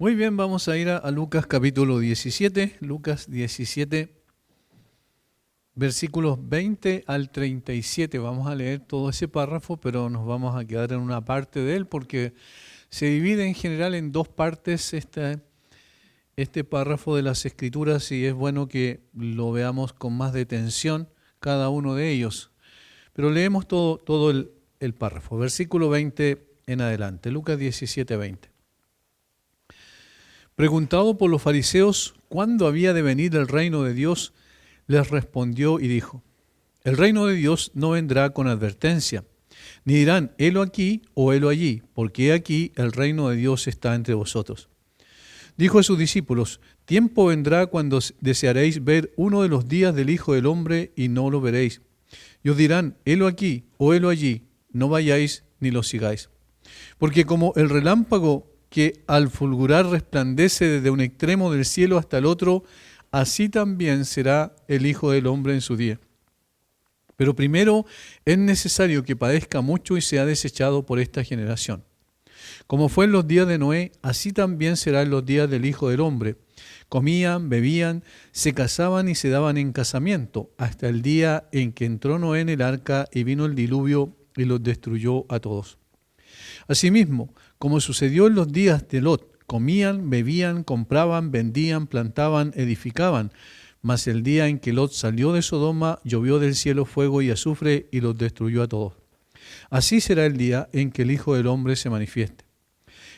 Muy bien, vamos a ir a Lucas capítulo 17, Lucas 17, versículos 20 al 37. Vamos a leer todo ese párrafo, pero nos vamos a quedar en una parte de él porque se divide en general en dos partes este párrafo de las Escrituras y es bueno que lo veamos con más detención cada uno de ellos. Pero leemos todo el párrafo, versículo 20 en adelante, Lucas 17, 20. Preguntado por los fariseos cuándo había de venir el reino de Dios, les respondió y dijo: el reino de Dios no vendrá con advertencia, ni dirán helo aquí o helo allí, porque he aquí el reino de Dios está entre vosotros. Dijo a sus discípulos: tiempo vendrá cuando desearéis ver uno de los días del Hijo del Hombre y no lo veréis. Y os dirán helo aquí o helo allí, no vayáis ni lo sigáis. Porque como el relámpago que al fulgurar resplandece desde un extremo del cielo hasta el otro, así también será el Hijo del Hombre en su día. Pero primero es necesario que padezca mucho y sea desechado por esta generación. Como fue en los días de Noé, así también será en los días del Hijo del Hombre. Comían, bebían, se casaban y se daban en casamiento, hasta el día en que entró Noé en el arca y vino el diluvio y los destruyó a todos. Asimismo, como sucedió en los días de Lot, comían, bebían, compraban, vendían, plantaban, edificaban. Mas el día en que Lot salió de Sodoma, llovió del cielo fuego y azufre y los destruyó a todos. Así será el día en que el Hijo del Hombre se manifieste.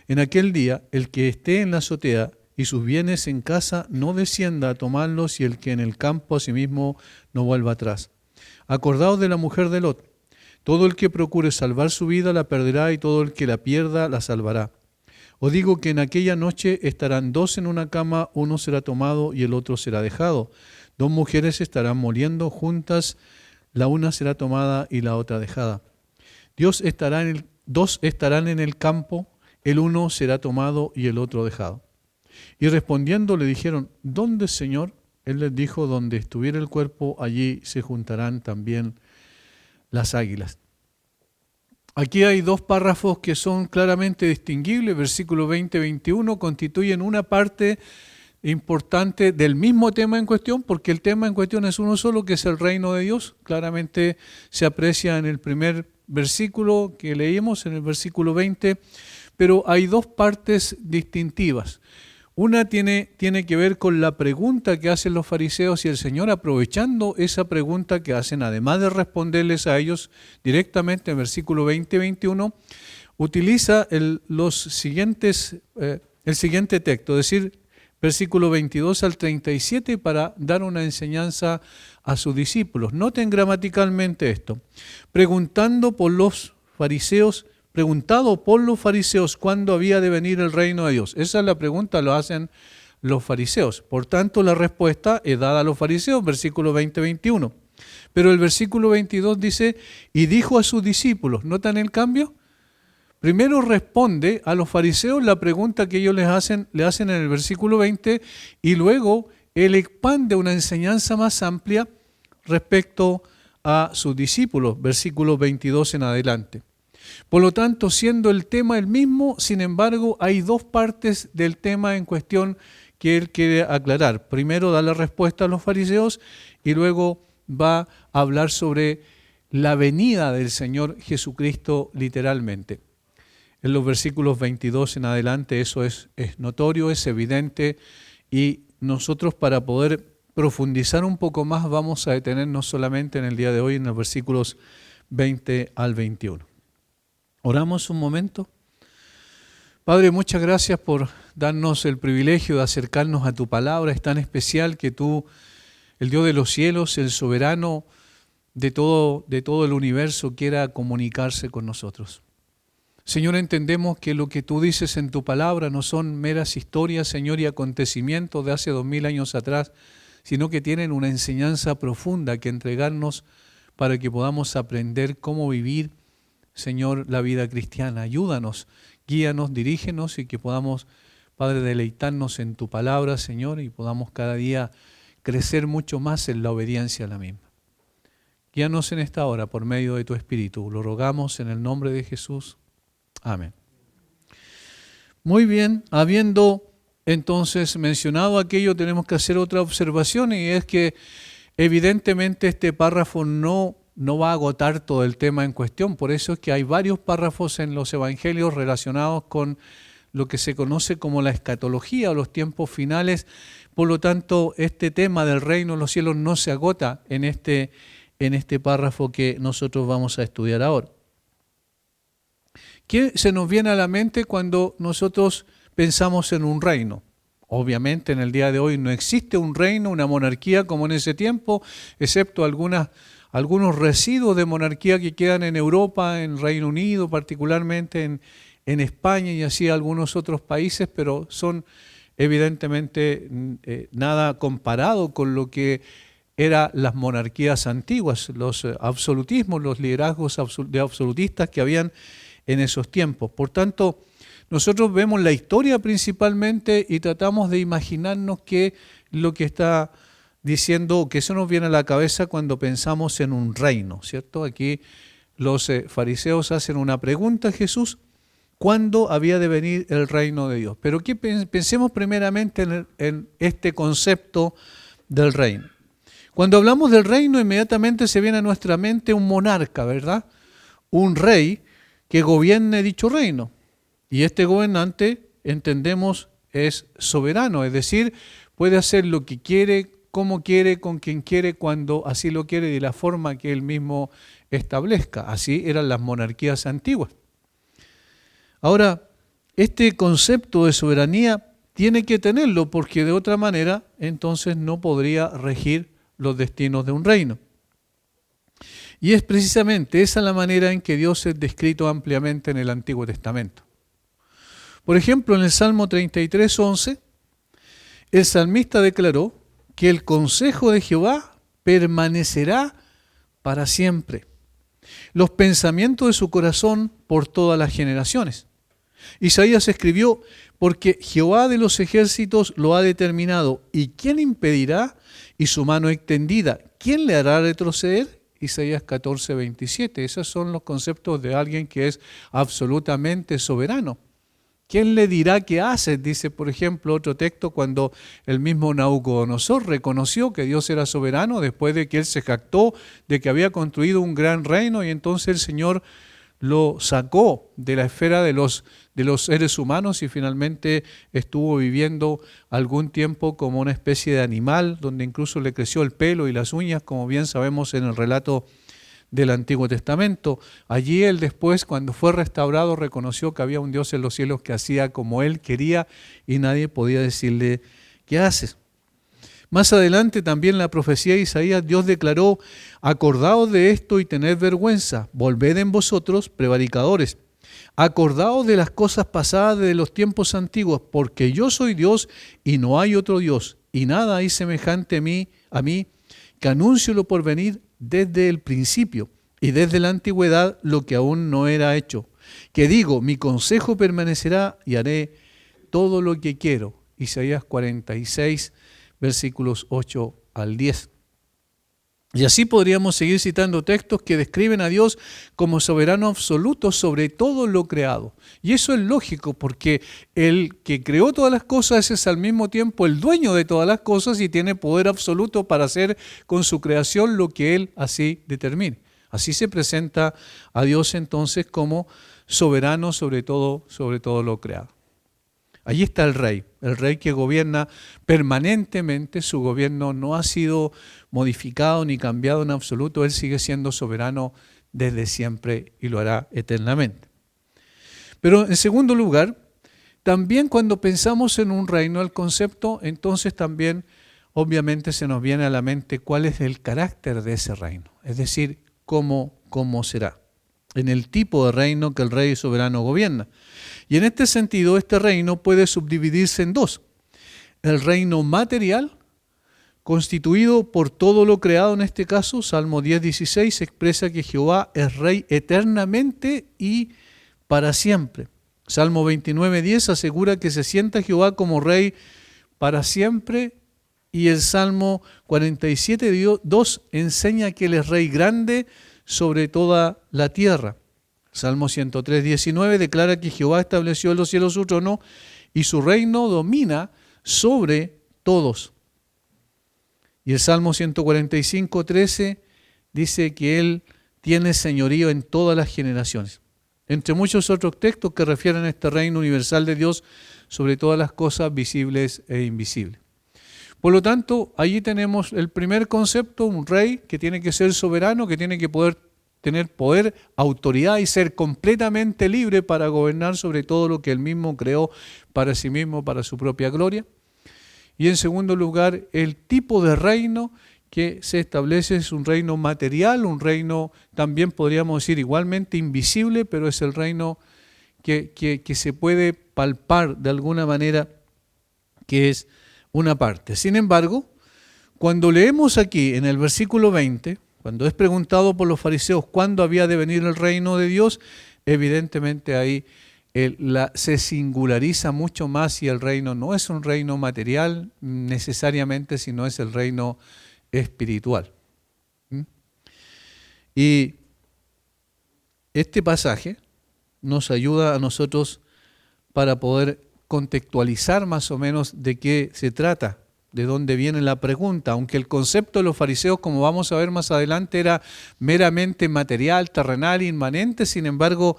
En aquel día, el que esté en la azotea y sus bienes en casa no descienda a tomarlos, y el que en el campo asimismo no vuelva atrás. Acordaos de la mujer de Lot. Todo el que procure salvar su vida la perderá, y todo el que la pierda la salvará. Os digo que en aquella noche estarán dos en una cama, uno será tomado y el otro será dejado. Dos mujeres estarán moliendo juntas, la una será tomada y la otra dejada. Dos estarán en el campo, el uno será tomado y el otro dejado. Y respondiendo le dijeron: ¿dónde, Señor? Él les dijo: donde estuviera el cuerpo, allí se juntarán también las águilas. Aquí hay dos párrafos que son claramente distinguibles. Versículo 20-21 constituyen una parte importante del mismo tema en cuestión, porque el tema en cuestión es uno solo, que es el reino de Dios. Claramente se aprecia en el primer versículo que leímos, en el versículo 20, pero hay dos partes distintivas. Una tiene que ver con la pregunta que hacen los fariseos, y el Señor, aprovechando esa pregunta que hacen, además de responderles a ellos directamente en versículo 20-21, utiliza el siguiente texto, es decir, versículo 22 al 37, para dar una enseñanza a sus discípulos. Noten gramaticalmente esto: preguntado por los fariseos cuándo había de venir el reino de Dios. Esa es la pregunta, lo hacen los fariseos. Por tanto, la respuesta es dada a los fariseos, versículo 20-21. Pero el versículo 22 dice: y dijo a sus discípulos. ¿Notan el cambio? Primero responde a los fariseos la pregunta que ellos le hacen en el versículo 20, y luego él expande una enseñanza más amplia respecto a sus discípulos, versículo 22 en adelante. Por lo tanto, siendo el tema el mismo, sin embargo, hay dos partes del tema en cuestión que él quiere aclarar. Primero da la respuesta a los fariseos y luego va a hablar sobre la venida del Señor Jesucristo literalmente. En los versículos 22 en adelante eso es notorio, es evidente, y nosotros, para poder profundizar un poco más, vamos a detenernos solamente en el día de hoy en los versículos 20 al 21. Oramos un momento. Padre, muchas gracias por darnos el privilegio de acercarnos a tu palabra. Es tan especial que tú, el Dios de los cielos, el soberano de todo el universo, quiera comunicarse con nosotros. Señor, entendemos que lo que tú dices en tu palabra no son meras historias, Señor, y acontecimientos de hace 2000 años atrás, sino que tienen una enseñanza profunda que entregarnos para que podamos aprender cómo vivir, Señor, la vida cristiana. Ayúdanos, guíanos, dirígenos, y que podamos, Padre, deleitarnos en tu palabra, Señor, y podamos cada día crecer mucho más en la obediencia a la misma. Guíanos en esta hora por medio de tu Espíritu. Lo rogamos en el nombre de Jesús. Amén. Muy bien, habiendo entonces, mencionado aquello, tenemos que hacer otra observación, y es que evidentemente este párrafo no va a agotar todo el tema en cuestión. Por eso es que hay varios párrafos en los evangelios relacionados con lo que se conoce como la escatología o los tiempos finales. Por lo tanto, este tema del reino de los cielos no se agota en este párrafo que nosotros vamos a estudiar ahora. ¿Qué se nos viene a la mente cuando nosotros pensamos en un reino? Obviamente en el día de hoy no existe un reino, una monarquía como en ese tiempo, excepto algunos residuos de monarquía que quedan en Europa, en Reino Unido, particularmente en España y así algunos otros países, pero son evidentemente nada comparado con lo que eran las monarquías antiguas, los absolutismos, los liderazgos de absolutistas que habían en esos tiempos. Por tanto, nosotros vemos la historia principalmente y tratamos de imaginarnos qué lo que está diciendo, que eso nos viene a la cabeza cuando pensamos en un reino, ¿cierto? Aquí los fariseos hacen una pregunta a Jesús: ¿cuándo había de venir el reino de Dios? Pero pensemos primeramente en este concepto del reino. Cuando hablamos del reino, inmediatamente se viene a nuestra mente un monarca, ¿verdad? Un rey que gobierne dicho reino. Y este gobernante, entendemos, es soberano, es decir, puede hacer lo que quiere, como quiere, con quien quiere, cuando así lo quiere, de la forma que él mismo establezca. Así eran las monarquías antiguas. Ahora, este concepto de soberanía tiene que tenerlo, porque de otra manera entonces no podría regir los destinos de un reino. Y es precisamente esa la manera en que Dios es descrito ampliamente en el Antiguo Testamento. Por ejemplo, en el Salmo 33:11, el salmista declaró que el consejo de Jehová permanecerá para siempre, los pensamientos de su corazón por todas las generaciones. Isaías escribió: porque Jehová de los ejércitos lo ha determinado, ¿y quién impedirá? Y su mano extendida, ¿quién le hará retroceder? Isaías 14:27. Esos son los conceptos de alguien que es absolutamente soberano. ¿Quién le dirá qué hace? Dice, por ejemplo, otro texto, cuando el mismo Nabucodonosor reconoció que Dios era soberano después de que él se jactó de que había construido un gran reino, y entonces el Señor lo sacó de la esfera de los seres humanos y finalmente estuvo viviendo algún tiempo como una especie de animal, donde incluso le creció el pelo y las uñas, como bien sabemos en el relato del Antiguo Testamento. Allí él después, cuando fue restaurado, reconoció que había un Dios en los cielos que hacía como él quería y nadie podía decirle ¿qué haces? Más adelante también en la profecía de Isaías, Dios declaró: acordaos de esto y tened vergüenza, volved en vosotros, prevaricadores. Acordaos de las cosas pasadas de los tiempos antiguos, porque yo soy Dios y no hay otro Dios, y nada hay semejante a mí, que anuncio lo por venir desde el principio y desde la antigüedad lo que aún no era hecho. Que digo, mi consejo permanecerá y haré todo lo que quiero. Isaías 46, versículos 8 al 10. Y así podríamos seguir citando textos que describen a Dios como soberano absoluto sobre todo lo creado. Y eso es lógico, porque el que creó todas las cosas es al mismo tiempo el dueño de todas las cosas y tiene poder absoluto para hacer con su creación lo que Él así determine. Así se presenta a Dios entonces como soberano sobre todo lo creado. Allí está el rey que gobierna permanentemente. Su gobierno no ha sido modificado ni cambiado en absoluto. Él sigue siendo soberano desde siempre y lo hará eternamente. Pero en segundo lugar, también cuando pensamos en un reino, el concepto, entonces también obviamente se nos viene a la mente cuál es el carácter de ese reino. Es decir, cómo será, en el tipo de reino que el rey soberano gobierna. Y en este sentido, este reino puede subdividirse en dos. El reino material, constituido por todo lo creado, en este caso, Salmo 10:16 expresa que Jehová es rey eternamente y para siempre. Salmo 29:10 asegura que se sienta Jehová como rey para siempre. Y el Salmo 47:2 enseña que Él es rey grande sobre toda la tierra. Salmo 103:19 declara que Jehová estableció en los cielos su trono y su reino domina sobre todos. Y el Salmo 145, 13 dice que Él tiene señorío en todas las generaciones. Entre muchos otros textos que refieren a este reino universal de Dios sobre todas las cosas visibles e invisibles. Por lo tanto, allí tenemos el primer concepto, un rey que tiene que ser soberano, que tiene que tener poder, autoridad y ser completamente libre para gobernar sobre todo lo que él mismo creó para sí mismo, para su propia gloria. Y en segundo lugar, el tipo de reino que se establece es un reino material, un reino también podríamos decir igualmente invisible, pero es el reino que se puede palpar de alguna manera, que es una parte. Sin embargo, cuando leemos aquí en el versículo 20, cuando es preguntado por los fariseos cuándo había de venir el reino de Dios, evidentemente ahí se singulariza mucho más y el reino no es un reino material necesariamente, sino es el reino espiritual. Y este pasaje nos ayuda a nosotros para poder contextualizar más o menos de qué se trata, de dónde viene la pregunta, aunque el concepto de los fariseos, como vamos a ver más adelante, era meramente material, terrenal, inmanente. Sin embargo,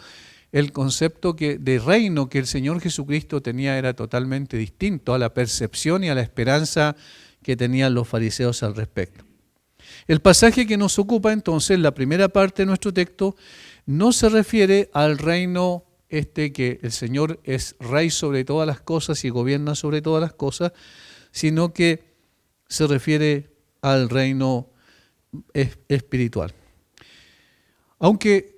el concepto de reino que el Señor Jesucristo tenía era totalmente distinto a la percepción y a la esperanza que tenían los fariseos al respecto. El pasaje que nos ocupa entonces, la primera parte de nuestro texto, no se refiere al reino que el Señor es rey sobre todas las cosas y gobierna sobre todas las cosas, sino que se refiere al reino espiritual. Aunque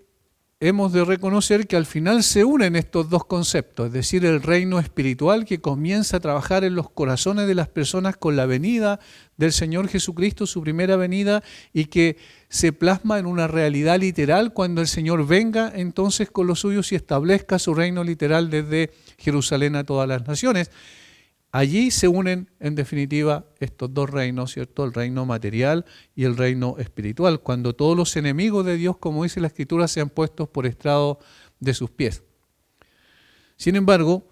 hemos de reconocer que al final se unen estos dos conceptos, es decir, el reino espiritual que comienza a trabajar en los corazones de las personas con la venida del Señor Jesucristo, su primera venida, y que se plasma en una realidad literal cuando el Señor venga entonces con los suyos y establezca su reino literal desde Jerusalén a todas las naciones. Allí se unen, en definitiva, estos dos reinos, ¿cierto? El reino material y el reino espiritual, cuando todos los enemigos de Dios, como dice la Escritura, sean puestos por estrado de sus pies. Sin embargo,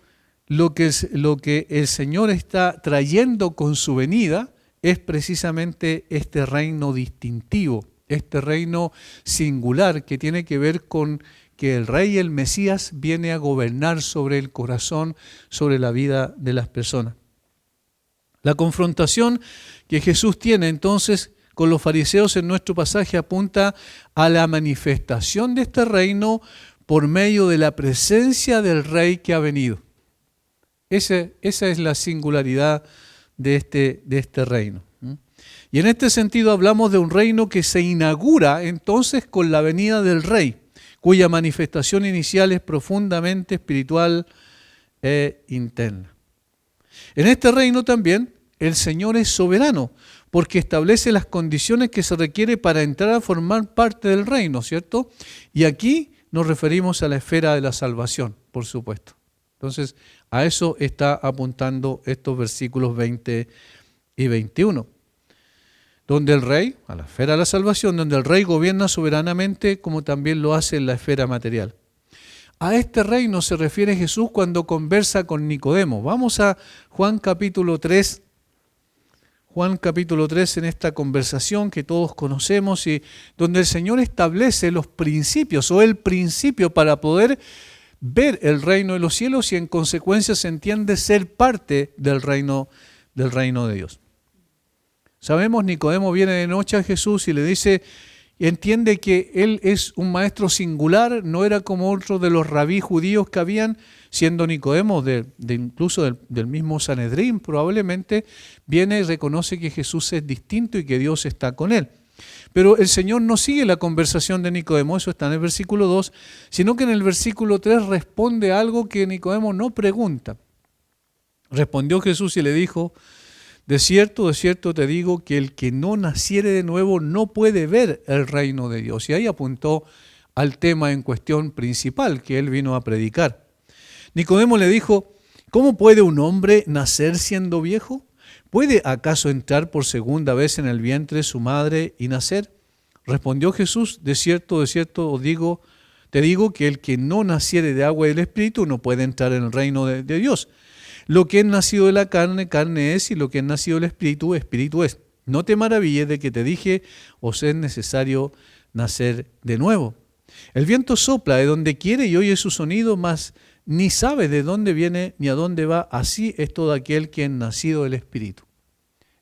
lo que el Señor está trayendo con su venida es precisamente este reino distintivo, este reino singular que tiene que ver con que el Rey, el Mesías, viene a gobernar sobre el corazón, sobre la vida de las personas. La confrontación que Jesús tiene entonces con los fariseos en nuestro pasaje apunta a la manifestación de este reino por medio de la presencia del Rey que ha venido. Esa es la singularidad de este reino. Y en este sentido hablamos de un reino que se inaugura entonces con la venida del Rey, cuya manifestación inicial es profundamente espiritual e interna. En este reino también el Señor es soberano, porque establece las condiciones que se requiere para entrar a formar parte del reino, ¿cierto? Y aquí nos referimos a la esfera de la salvación, por supuesto. Entonces, a eso está apuntando estos versículos 20 y 21. Donde el Rey, a la esfera de la salvación, donde el Rey gobierna soberanamente como también lo hace en la esfera material. A este reino se refiere Jesús cuando conversa con Nicodemo. Vamos a Juan capítulo 3. Juan capítulo 3 en esta conversación que todos conocemos y donde el Señor establece los principios o el principio para poder ver el reino de los cielos y en consecuencia se entiende ser parte del reino de Dios. Sabemos, Nicodemo viene de noche a Jesús y le dice, entiende que él es un maestro singular, no era como otro de los rabí judíos que habían, siendo Nicodemo incluso del mismo Sanedrín probablemente, viene y reconoce que Jesús es distinto y que Dios está con él. Pero el Señor no sigue la conversación de Nicodemo, eso está en el versículo 2, sino que en el versículo 3 responde algo que Nicodemo no pregunta. Respondió Jesús y le dijo, de cierto te digo que el que no naciere de nuevo no puede ver el reino de Dios. Y ahí apuntó al tema en cuestión principal que él vino a predicar. Nicodemo le dijo, ¿cómo puede un hombre nacer siendo viejo? ¿Puede acaso entrar por segunda vez en el vientre de su madre y nacer? Respondió Jesús, de cierto te digo que el que no naciere de agua y del Espíritu no puede entrar en el reino de Dios. Lo que es nacido de la carne, carne es, y lo que es nacido del Espíritu, Espíritu es. No te maravilles de que te dije, os es necesario nacer de nuevo. El viento sopla de donde quiere y oye su sonido, mas ni sabe de dónde viene ni a dónde va. Así es todo aquel que es nacido del Espíritu.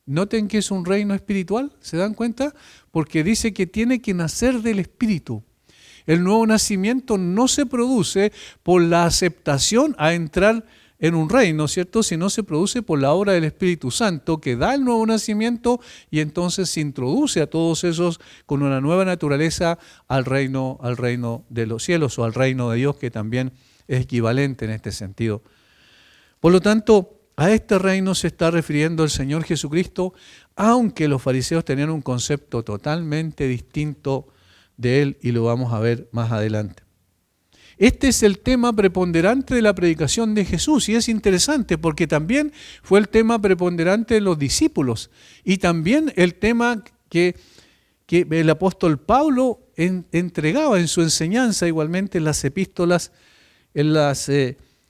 Noten que es un reino espiritual, ¿se dan cuenta? Porque dice que tiene que nacer del Espíritu. El nuevo nacimiento no se produce por la aceptación a entrar en un reino, ¿cierto? Sino se produce por la obra del Espíritu Santo que da el nuevo nacimiento y entonces se introduce a todos esos con una nueva naturaleza al reino de los cielos o al reino de Dios, que también es equivalente en este sentido. Por lo tanto, a este reino se está refiriendo el Señor Jesucristo, aunque los fariseos tenían un concepto totalmente distinto de él, y lo vamos a ver más adelante. Este es el tema preponderante de la predicación de Jesús, y es interesante porque también fue el tema preponderante de los discípulos, y también el tema que el apóstol Pablo entregaba en su enseñanza, igualmente en las epístolas, en las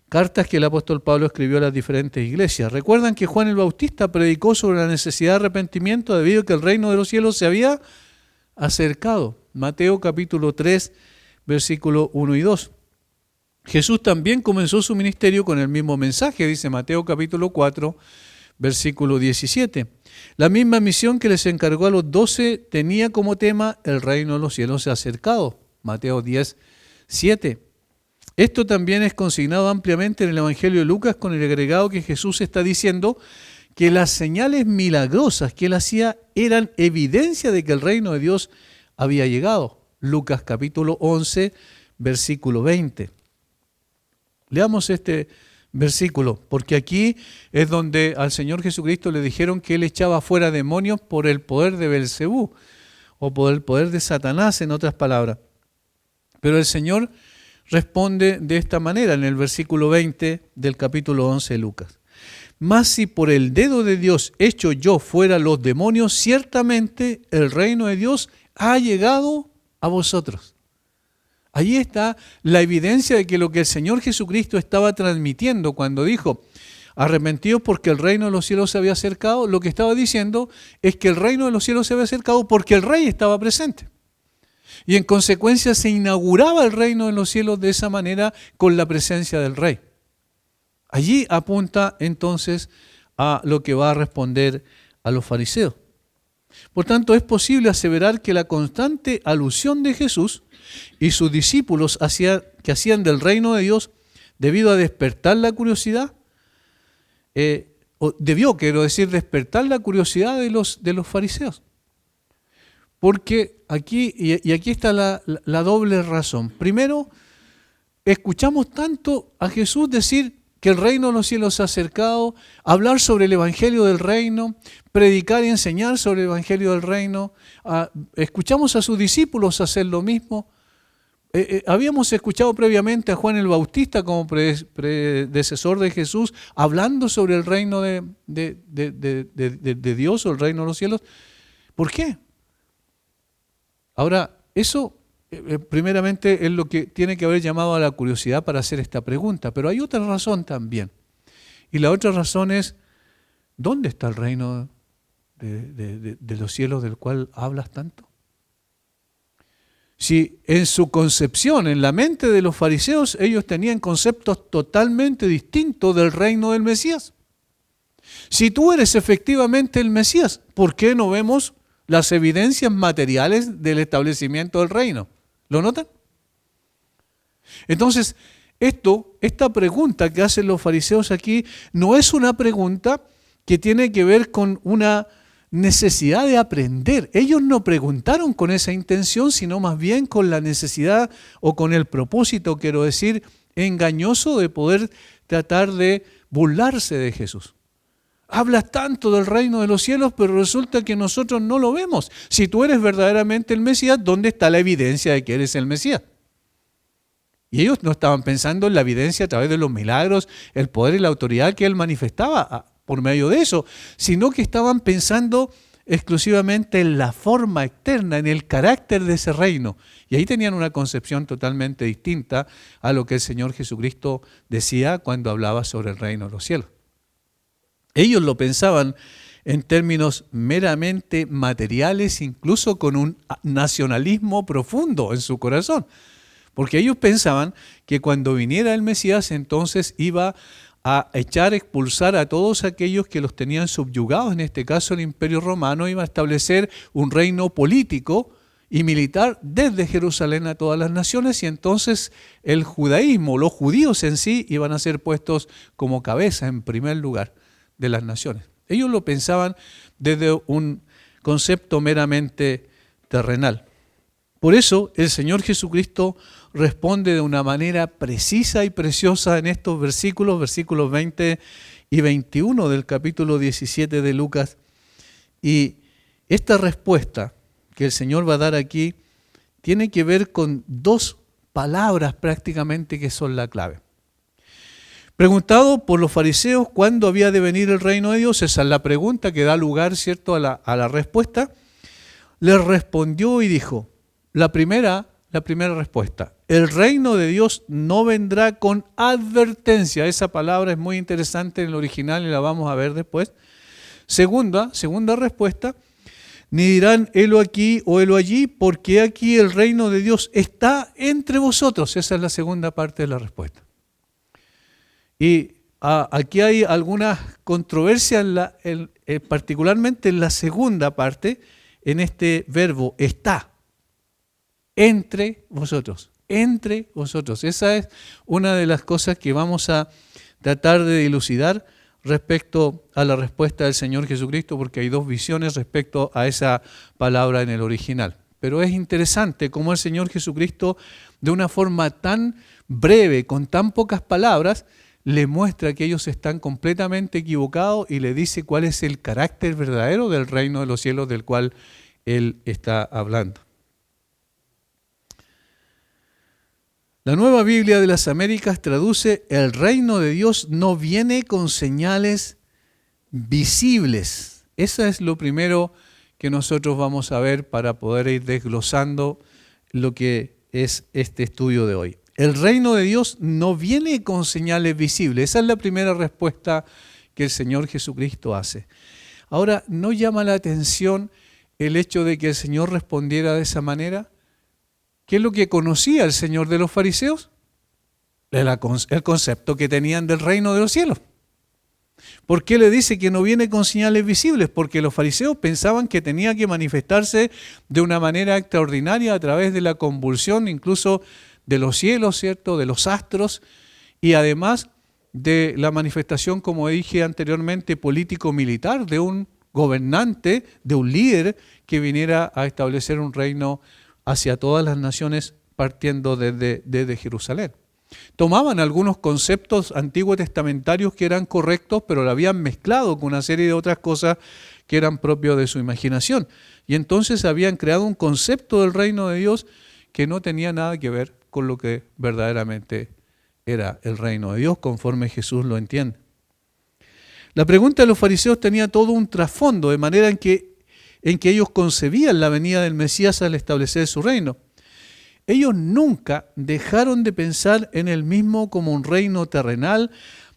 cartas que el apóstol Pablo escribió a las diferentes iglesias. Recuerdan que Juan el Bautista predicó sobre la necesidad de arrepentimiento debido a que el reino de los cielos se había acercado. Mateo capítulo 3, versículo 1 y 2. Jesús también comenzó su ministerio con el mismo mensaje, dice Mateo capítulo 4, versículo 17. La misma misión que les encargó a los 12 tenía como tema el reino de los cielos se ha acercado. Mateo 10, 7. Esto también es consignado ampliamente en el Evangelio de Lucas con el agregado que Jesús está diciendo que las señales milagrosas que él hacía eran evidencia de que el reino de Dios había llegado. Lucas capítulo 11, versículo 20. Leamos este versículo, porque aquí es donde al Señor Jesucristo le dijeron que él echaba fuera demonios por el poder de Belcebú, o por el poder de Satanás, en otras palabras. Pero el Señor responde de esta manera en el versículo 20 del capítulo 11 de Lucas. Mas si por el dedo de Dios echo yo fuera los demonios, ciertamente el reino de Dios ha llegado a vosotros. Allí está la evidencia de que lo que el Señor Jesucristo estaba transmitiendo cuando dijo, arrepentidos porque el reino de los cielos se había acercado, lo que estaba diciendo es que el reino de los cielos se había acercado porque el rey estaba presente. Y en consecuencia se inauguraba el reino de los cielos de esa manera con la presencia del rey. Allí apunta entonces a lo que va a responder a los fariseos. Por tanto, es posible aseverar que la constante alusión de Jesús y sus discípulos que hacían del reino de Dios debido a despertar la curiosidad, despertar la curiosidad de los fariseos. Porque aquí, y aquí está la doble razón. Primero, escuchamos tanto a Jesús decir que el reino de los cielos se ha acercado, hablar sobre el evangelio del reino, predicar y enseñar sobre el evangelio del reino. Escuchamos a sus discípulos hacer lo mismo. Habíamos escuchado previamente a Juan el Bautista como predecesor de Jesús, hablando sobre el reino de Dios o el reino de los cielos. ¿Por qué? Ahora, eso primeramente es lo que tiene que haber llamado a la curiosidad para hacer esta pregunta, pero hay otra razón también. Y la otra razón es, ¿dónde está el reino de los cielos del cual hablas tanto? Si en su concepción, en la mente de los fariseos, ellos tenían conceptos totalmente distintos del reino del Mesías. Si tú eres efectivamente el Mesías, ¿por qué no vemos las evidencias materiales del establecimiento del reino? ¿Lo notan? Entonces, esta pregunta que hacen los fariseos aquí no es una pregunta que tiene que ver con una necesidad de aprender. Ellos no preguntaron con esa intención, sino más bien con la necesidad o con el propósito, quiero decir, engañoso de poder tratar de burlarse de Jesús. Hablas tanto del reino de los cielos, pero resulta que nosotros no lo vemos. Si tú eres verdaderamente el Mesías, ¿dónde está la evidencia de que eres el Mesías? Y ellos no estaban pensando en la evidencia a través de los milagros, el poder y la autoridad que él manifestaba por medio de eso, sino que estaban pensando exclusivamente en la forma externa, en el carácter de ese reino. Y ahí tenían una concepción totalmente distinta a lo que el Señor Jesucristo decía cuando hablaba sobre el reino de los cielos. Ellos lo pensaban en términos meramente materiales, incluso con un nacionalismo profundo en su corazón. Porque ellos pensaban que cuando viniera el Mesías, entonces iba a expulsar a todos aquellos que los tenían subyugados, en este caso el Imperio Romano, iba a establecer un reino político y militar desde Jerusalén a todas las naciones, y entonces el judaísmo, los judíos en sí, iban a ser puestos como cabeza en primer lugar de las naciones. Ellos lo pensaban desde un concepto meramente terrenal. Por eso el Señor Jesucristo responde de una manera precisa y preciosa en estos versículos 20 y 21 del capítulo 17 de Lucas. Y esta respuesta que el Señor va a dar aquí tiene que ver con dos palabras prácticamente que son la clave. Preguntado por los fariseos cuándo había de venir el reino de Dios, esa es la pregunta que da lugar, ¿cierto?, a la respuesta. Les respondió y dijo, la primera respuesta, el reino de Dios no vendrá con advertencia. Esa palabra es muy interesante en el original y la vamos a ver después. Segunda respuesta, ni dirán helo aquí o helo allí, porque aquí el reino de Dios está entre vosotros. Esa es la segunda parte de la respuesta. Y aquí hay alguna controversia, particularmente en la segunda parte, en este verbo está. Entre vosotros. Esa es una de las cosas que vamos a tratar de dilucidar respecto a la respuesta del Señor Jesucristo, porque hay dos visiones respecto a esa palabra en el original. Pero es interesante cómo el Señor Jesucristo, de una forma tan breve, con tan pocas palabras, le muestra que ellos están completamente equivocados y le dice cuál es el carácter verdadero del reino de los cielos del cual Él está hablando. La Nueva Biblia de las Américas traduce: el reino de Dios no viene con señales visibles. Eso es lo primero que nosotros vamos a ver para poder ir desglosando lo que es este estudio de hoy. El reino de Dios no viene con señales visibles. Esa es la primera respuesta que el Señor Jesucristo hace. Ahora, ¿no llama la atención el hecho de que el Señor respondiera de esa manera? ¿Qué es lo que conocía el Señor de los fariseos? El concepto que tenían del reino de los cielos. ¿Por qué le dice que no viene con señales visibles? Porque los fariseos pensaban que tenía que manifestarse de una manera extraordinaria a través de la convulsión, incluso de los cielos, ¿cierto?, de los astros, y además de la manifestación, como dije anteriormente, político-militar, de un gobernante, de un líder que viniera a establecer un reino hacia todas las naciones partiendo desde Jerusalén. Tomaban algunos conceptos antiguos testamentarios que eran correctos, pero lo habían mezclado con una serie de otras cosas que eran propios de su imaginación. Y entonces habían creado un concepto del reino de Dios que no tenía nada que ver con lo que verdaderamente era el reino de Dios, conforme Jesús lo entiende. La pregunta de los fariseos tenía todo un trasfondo, de manera en que ellos concebían la venida del Mesías al establecer su reino. Ellos nunca dejaron de pensar en él mismo como un reino terrenal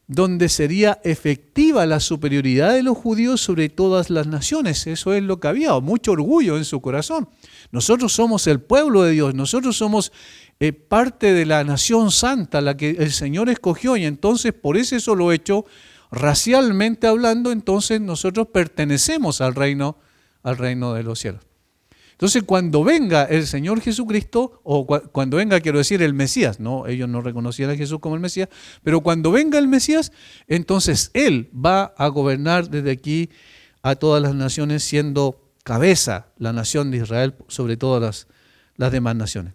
donde sería efectiva la superioridad de los judíos sobre todas las naciones. Eso es lo que había, mucho orgullo en su corazón. Nosotros somos el pueblo de Dios, nosotros somos parte de la nación santa, la que el Señor escogió, y entonces por ese solo hecho, racialmente hablando, entonces nosotros pertenecemos al reino de los cielos. Entonces, cuando venga el Señor Jesucristo, o cuando venga, quiero decir, el Mesías, no, ellos no reconocían a Jesús como el Mesías, pero cuando venga el Mesías, entonces Él va a gobernar desde aquí a todas las naciones, siendo cabeza la nación de Israel sobre todas las demás naciones.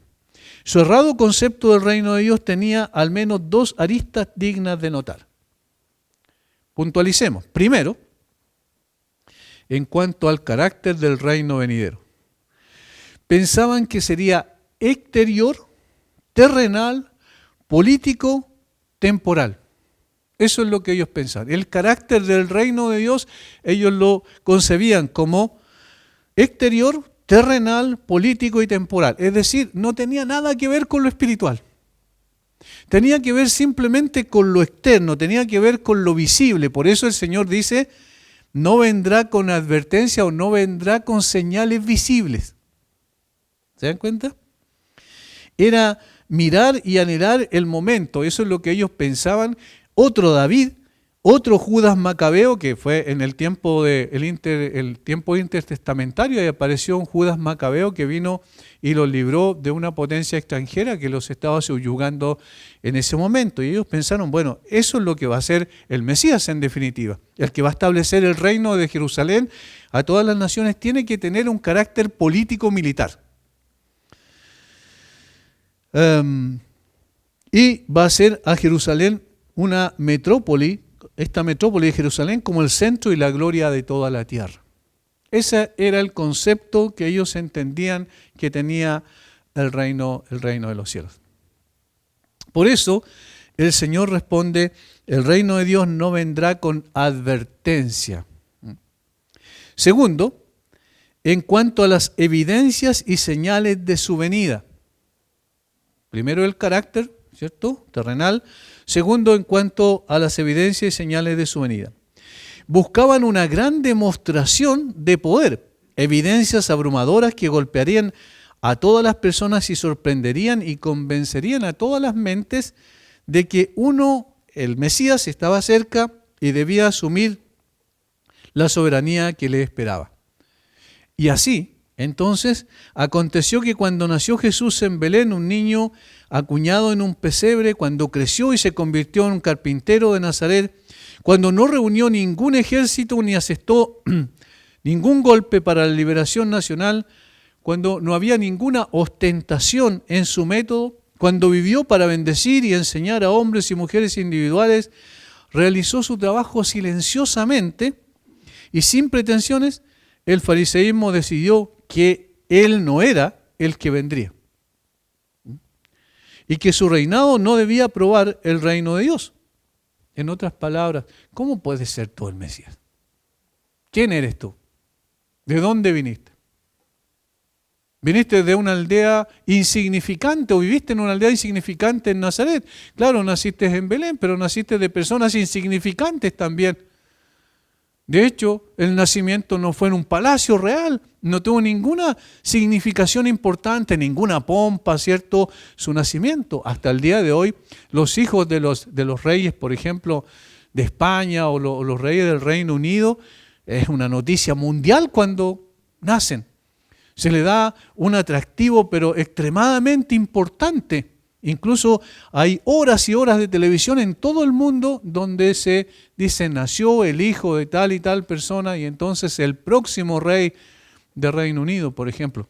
Su errado concepto del reino de Dios tenía al menos dos aristas dignas de notar. Puntualicemos. Primero, en cuanto al carácter del reino venidero. Pensaban que sería exterior, terrenal, político, temporal. Eso es lo que ellos pensaban. El carácter del reino de Dios, ellos lo concebían como exterior, terrenal, político y temporal. Es decir, no tenía nada que ver con lo espiritual. Tenía que ver simplemente con lo externo, tenía que ver con lo visible. Por eso el Señor dice, no vendrá con advertencia o no vendrá con señales visibles. ¿Se dan cuenta? Era mirar y anhelar el momento. Eso es lo que ellos pensaban. Otro David, otro Judas Macabeo, que fue en el tiempo el tiempo intertestamentario, y apareció un Judas Macabeo que vino y los libró de una potencia extranjera que los estaba subyugando en ese momento. Y ellos pensaron, bueno, eso es lo que va a ser el Mesías en definitiva. El que va a establecer el reino de Jerusalén a todas las naciones tiene que tener un carácter político-militar. Y va a ser a Jerusalén una metrópoli, esta metrópoli de Jerusalén como el centro y la gloria de toda la tierra. Ese era el concepto que ellos entendían que tenía el reino de los cielos. Por eso el Señor responde, el reino de Dios no vendrá con advertencia. Segundo, en cuanto a las evidencias y señales de su venida. Primero el carácter, ¿cierto?, terrenal. Segundo, en cuanto a las evidencias y señales de su venida. Buscaban una gran demostración de poder, evidencias abrumadoras que golpearían a todas las personas y sorprenderían y convencerían a todas las mentes de que el Mesías, estaba cerca y debía asumir la soberanía que le esperaba. Y así, entonces, aconteció que cuando nació Jesús en Belén, un niño acuñado en un pesebre, cuando creció y se convirtió en un carpintero de Nazaret, cuando no reunió ningún ejército ni asestó ningún golpe para la liberación nacional, cuando no había ninguna ostentación en su método, cuando vivió para bendecir y enseñar a hombres y mujeres individuales, realizó su trabajo silenciosamente y sin pretensiones. El fariseísmo decidió que él no era el que vendría y que su reinado no debía probar el reino de Dios. En otras palabras, ¿cómo puedes ser tú el Mesías? ¿Quién eres tú? ¿De dónde viniste? ¿Viniste de una aldea insignificante o viviste en una aldea insignificante en Nazaret? Claro, naciste en Belén, pero naciste de personas insignificantes también. De hecho, el nacimiento no fue en un palacio real, no tuvo ninguna significación importante, ninguna pompa, ¿cierto? Su nacimiento. Hasta el día de hoy, los hijos de los reyes, por ejemplo, de España o los reyes del Reino Unido, es una noticia mundial cuando nacen. Se le da un atractivo, pero extremadamente importante. Incluso hay horas y horas de televisión en todo el mundo donde se dice nació el hijo de tal y tal persona y entonces el próximo rey de Reino Unido, por ejemplo.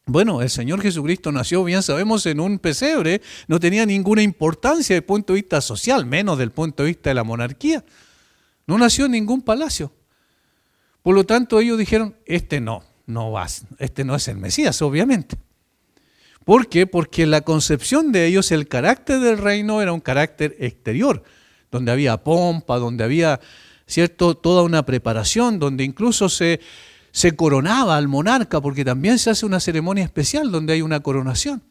Bueno, el Señor Jesucristo nació, bien sabemos, en un pesebre, no tenía ninguna importancia desde el punto de vista social, menos del punto de vista de la monarquía. No nació en ningún palacio. Por lo tanto, ellos dijeron, este no es el Mesías, obviamente. ¿Por qué? Porque la concepción de ellos, el carácter del reino era un carácter exterior, donde había pompa, donde había, ¿cierto?, toda una preparación, donde incluso se coronaba al monarca, porque también se hace una ceremonia especial donde hay una coronación.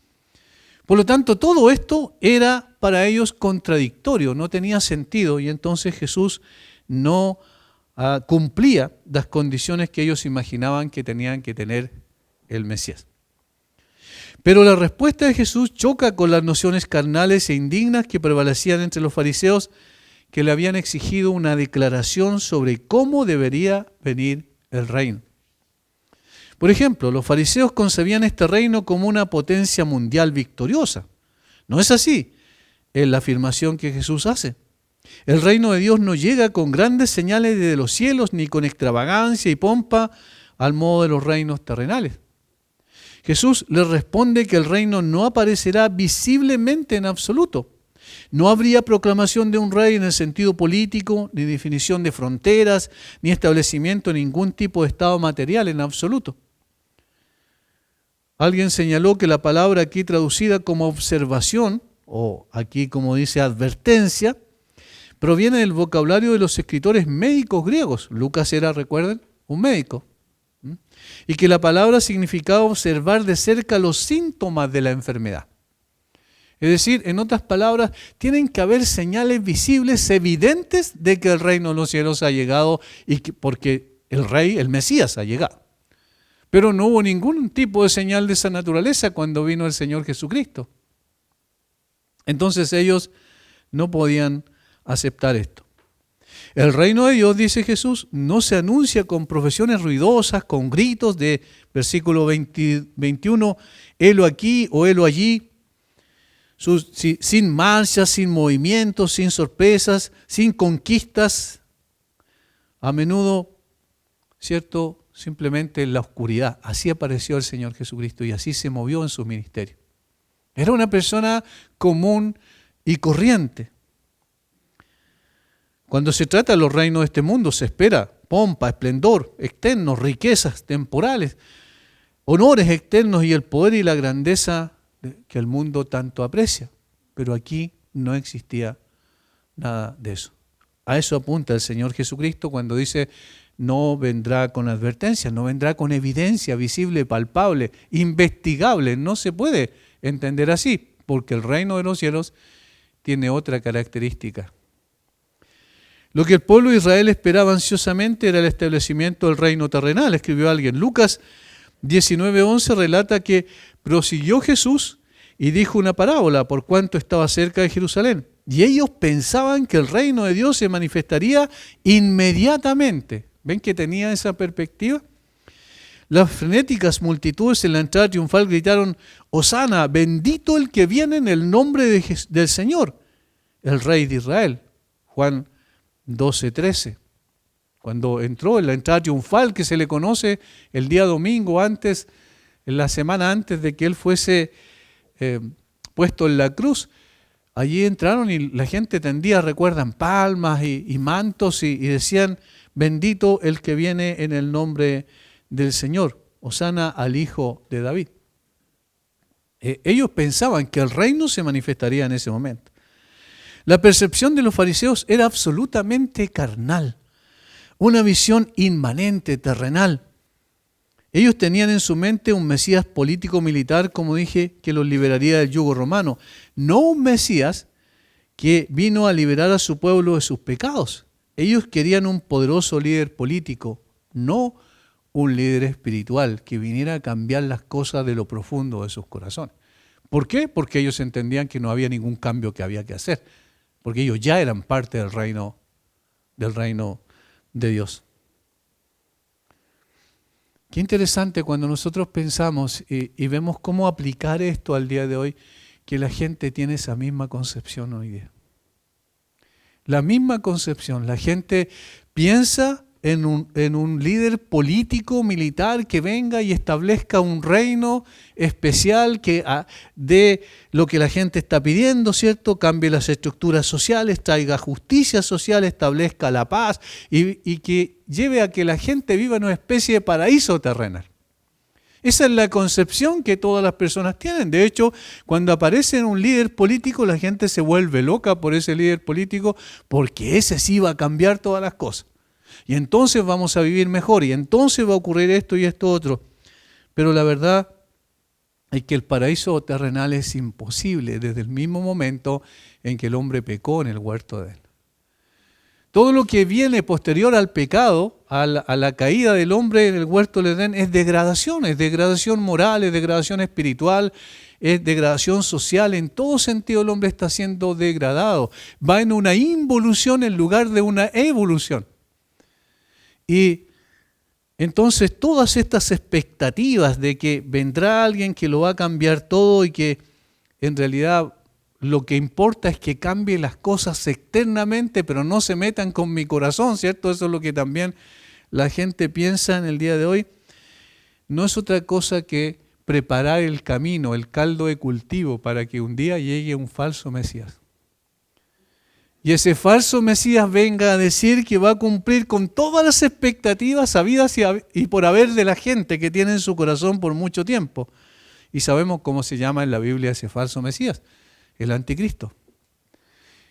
Por lo tanto, todo esto era para ellos contradictorio, no tenía sentido, y entonces Jesús no cumplía las condiciones que ellos imaginaban que tenían que tener el Mesías. Pero la respuesta de Jesús choca con las nociones carnales e indignas que prevalecían entre los fariseos, que le habían exigido una declaración sobre cómo debería venir el reino. Por ejemplo, los fariseos concebían este reino como una potencia mundial victoriosa. No es así, es la afirmación que Jesús hace. El reino de Dios no llega con grandes señales desde los cielos, ni con extravagancia y pompa al modo de los reinos terrenales. Jesús les responde que el reino no aparecerá visiblemente en absoluto. No habría proclamación de un rey en el sentido político, ni definición de fronteras, ni establecimiento de ningún tipo de estado material en absoluto. Alguien señaló que la palabra aquí traducida como observación, o aquí como dice advertencia, proviene del vocabulario de los escritores médicos griegos. Lucas era, recuerden, un médico. Y que la palabra significaba observar de cerca los síntomas de la enfermedad. Es decir, en otras palabras, tienen que haber señales visibles, evidentes de que el reino de los cielos ha llegado porque el rey, el Mesías, ha llegado. Pero no hubo ningún tipo de señal de esa naturaleza cuando vino el Señor Jesucristo. Entonces ellos no podían aceptar esto. El reino de Dios, dice Jesús, no se anuncia con profesiones ruidosas, con gritos de versículo 21, helo aquí o helo allí, sin marchas, sin movimientos, sin sorpresas, sin conquistas. A menudo, ¿cierto?, simplemente en la oscuridad. Así apareció el Señor Jesucristo y así se movió en su ministerio. Era una persona común y corriente. Cuando se trata de los reinos de este mundo, se espera pompa, esplendor externos, riquezas temporales, honores externos y el poder y la grandeza que el mundo tanto aprecia. Pero aquí no existía nada de eso. A eso apunta el Señor Jesucristo cuando dice, no vendrá con advertencia, no vendrá con evidencia visible, palpable, investigable. No se puede entender así, porque el reino de los cielos tiene otra característica. Lo que el pueblo de Israel esperaba ansiosamente era el establecimiento del reino terrenal, escribió alguien. Lucas 19:11 relata que prosiguió Jesús y dijo una parábola por cuanto estaba cerca de Jerusalén. Y ellos pensaban que el reino de Dios se manifestaría inmediatamente. ¿Ven que tenía esa perspectiva? Las frenéticas multitudes en la entrada triunfal gritaron, Hosana, bendito el que viene en el nombre del Señor, el Rey de Israel. Juan 12:13. Cuando entró en la entrada triunfal que se le conoce el día domingo antes, en la semana antes de que él fuese puesto en la cruz, allí entraron y la gente tendía, recuerdan, palmas y mantos y decían, bendito el que viene en el nombre del Señor, Hosana al Hijo de David. Ellos pensaban que el reino se manifestaría en ese momento. La percepción de los fariseos era absolutamente carnal, una visión inmanente, terrenal. Ellos tenían en su mente un Mesías político-militar, como dije, que los liberaría del yugo romano, no un Mesías que vino a liberar a su pueblo de sus pecados. Ellos querían un poderoso líder político, no un líder espiritual que viniera a cambiar las cosas de lo profundo de sus corazones. ¿Por qué? Porque ellos entendían que no había ningún cambio que había que hacer, porque ellos ya eran parte del reino de Dios. Qué interesante cuando nosotros pensamos y vemos cómo aplicar esto al día de hoy, que la gente tiene esa misma concepción hoy día. La misma concepción. La gente piensa en un líder político, militar, que venga y establezca un reino especial que dé lo que la gente está pidiendo, ¿cierto? Cambie las estructuras sociales, traiga justicia social, establezca la paz y que lleve a que la gente viva en una especie de paraíso terrenal. Esa es la concepción que todas las personas tienen. De hecho, cuando aparece un líder político, la gente se vuelve loca por ese líder político porque ese sí va a cambiar todas las cosas. Y entonces vamos a vivir mejor, y entonces va a ocurrir esto y esto otro. Pero la verdad es que el paraíso terrenal es imposible desde el mismo momento en que el hombre pecó en el huerto de él. Todo lo que viene posterior al pecado, a la caída del hombre en el huerto del Edén, es degradación moral, es degradación espiritual, es degradación social. En todo sentido el hombre está siendo degradado. Va en una involución en lugar de una evolución. Y entonces todas estas expectativas de que vendrá alguien que lo va a cambiar todo y que en realidad lo que importa es que cambie las cosas externamente, pero no se metan con mi corazón, ¿cierto? Eso es lo que también la gente piensa en el día de hoy. No es otra cosa que preparar el camino, el caldo de cultivo para que un día llegue un falso Mesías. Y ese falso Mesías venga a decir que va a cumplir con todas las expectativas habidas y por haber de la gente que tiene en su corazón por mucho tiempo. Y sabemos cómo se llama en la Biblia ese falso Mesías, el anticristo.